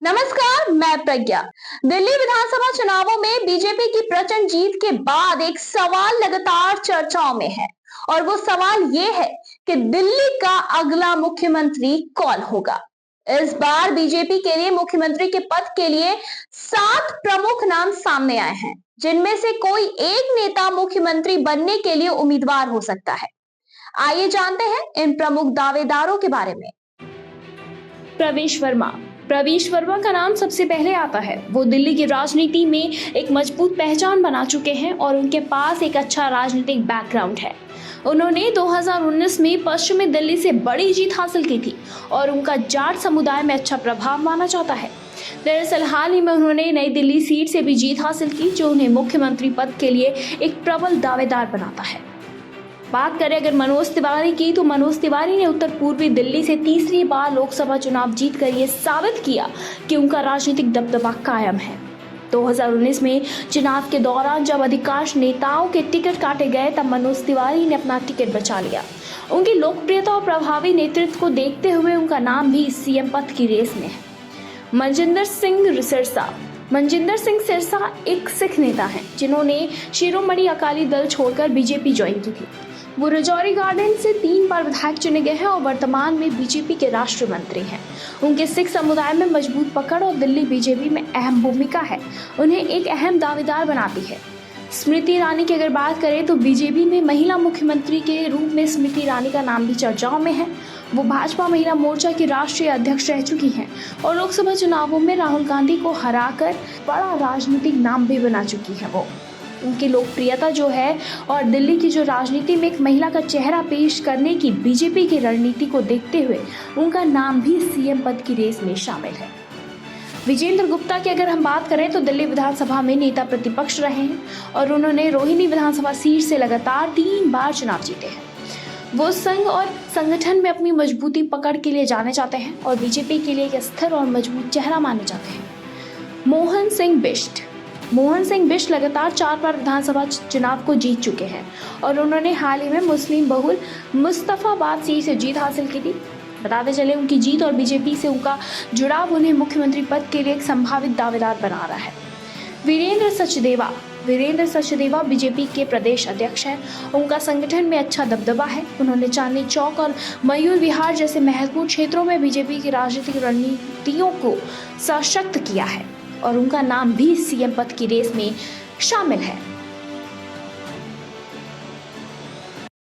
नमस्कार, मैं प्रज्ञा। दिल्ली विधानसभा चुनावों में बीजेपी की प्रचंड जीत के बाद एक सवाल लगातार चर्चाओं में है और वो सवाल ये है कि दिल्ली का अगला मुख्यमंत्री कौन होगा। इस बार बीजेपी के लिए मुख्यमंत्री के पद के लिए 7 प्रमुख नाम सामने आए हैं, जिनमें से कोई एक नेता मुख्यमंत्री बनने के लिए उम्मीदवार हो सकता है। आइए जानते हैं इन प्रमुख दावेदारों के बारे में। प्रवेश वर्मा। प्रवेश वर्मा का नाम सबसे पहले आता है। वो दिल्ली की राजनीति में एक मजबूत पहचान बना चुके हैं और उनके पास एक अच्छा राजनीतिक बैकग्राउंड है। उन्होंने 2019 में पश्चिमी दिल्ली से बड़ी जीत हासिल की थी और उनका जाट समुदाय में अच्छा प्रभाव माना जाता है। दरअसल हाल ही में उन्होंने नई दिल्ली सीट से भी जीत हासिल की, जो उन्हें मुख्यमंत्री पद के लिए एक प्रबल दावेदार बनाता है। बात करें अगर मनोज तिवारी की, तो मनोज तिवारी ने उत्तर पूर्वी दिल्ली से तीसरी बार लोकसभा चुनाव जीतकर ये साबित किया कि उनका राजनीतिक दबदबा कायम है। 2019 में चुनाव के दौरान जब अधिकांश नेताओं के टिकट काटे गए, तब मनोज तिवारी ने अपना टिकट बचा लिया। उनकी लोकप्रियता और प्रभावी नेतृत्व को देखते हुए उनका नाम भी सीएम पद की रेस में है। मनजिंदर सिंह सिरसा एक सिख नेता हैं, जिन्होंने शिरोमणि अकाली दल छोड़कर बीजेपी ज्वाइन की थी। वो रजौरी गार्डन से 3 बार विधायक चुने गए हैं और वर्तमान में बीजेपी के राष्ट्र मंत्री हैं। उनके सिख समुदाय में मजबूत पकड़ और दिल्ली बीजेपी में अहम भूमिका है, उन्हें एक अहम दावेदार बनाती है। स्मृति ईरानी की अगर बात करें, तो बीजेपी में महिला मुख्यमंत्री के रूप में स्मृति ईरानी का नाम भी चर्चाओं में है। वो भाजपा महिला मोर्चा की राष्ट्रीय अध्यक्ष रह चुकी हैं और लोकसभा चुनावों में राहुल गांधी को हराकर बड़ा राजनीतिक नाम भी बना चुकी है। वो उनकी लोकप्रियता जो है और दिल्ली की जो राजनीति में एक महिला का चेहरा पेश करने की बीजेपी की रणनीति को देखते हुए उनका नाम भी सीएम पद की रेस में शामिल है। विजेंद्र गुप्ता की अगर हम बात करें, तो दिल्ली विधानसभा में नेता प्रतिपक्ष रहे हैं और उन्होंने रोहिणी विधानसभा सीट से लगातार 3 बार चुनाव जीते हैं। वो संघ और संगठन में अपनी मजबूती पकड़ के लिए जाने जाते हैं और बीजेपी के लिए एक स्थिर और मजबूत चेहरा माने जाते हैं। मोहन सिंह बिष्ट लगातार 4 बार विधानसभा चुनाव को जीत चुके हैं और उन्होंने हाल ही में मुस्लिम बहुल मुस्तफाबाद सीट से जीत हासिल की थी। बताते चले, उनकी जीत और बीजेपी से उनका जुड़ाव उन्हें मुख्यमंत्री पद के लिए एक संभावित दावेदार बना रहा है। वीरेंद्र सचदेवा बीजेपी के प्रदेश अध्यक्ष हैं। उनका संगठन में अच्छा दबदबा है। उन्होंने चांदनी चौक और मयूर विहार जैसे महत्वपूर्ण क्षेत्रों में बीजेपी की राजनीतिक रणनीतियों को सशक्त किया है और उनका नाम भी सीएम पद की रेस में शामिल है।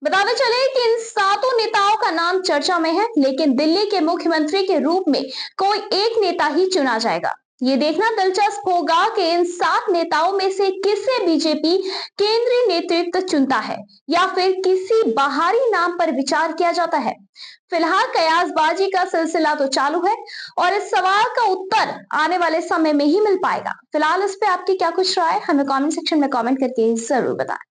बताते चले कि इन 7 नेताओं का नाम चर्चा में है, लेकिन दिल्ली के मुख्यमंत्री के रूप में कोई एक नेता ही चुना जाएगा। ये देखना दिलचस्प होगा कि इन 7 नेताओं में से किसे बीजेपी केंद्रीय नेतृत्व चुनता है या फिर किसी बाहरी नाम पर विचार किया जाता है। फिलहाल कयासबाजी का सिलसिला तो चालू है और इस सवाल का उत्तर आने वाले समय में ही मिल पाएगा। फिलहाल इस पे आपकी क्या कुछ राय, हमें कमेंट सेक्शन में कमेंट करके जरूर बताएं।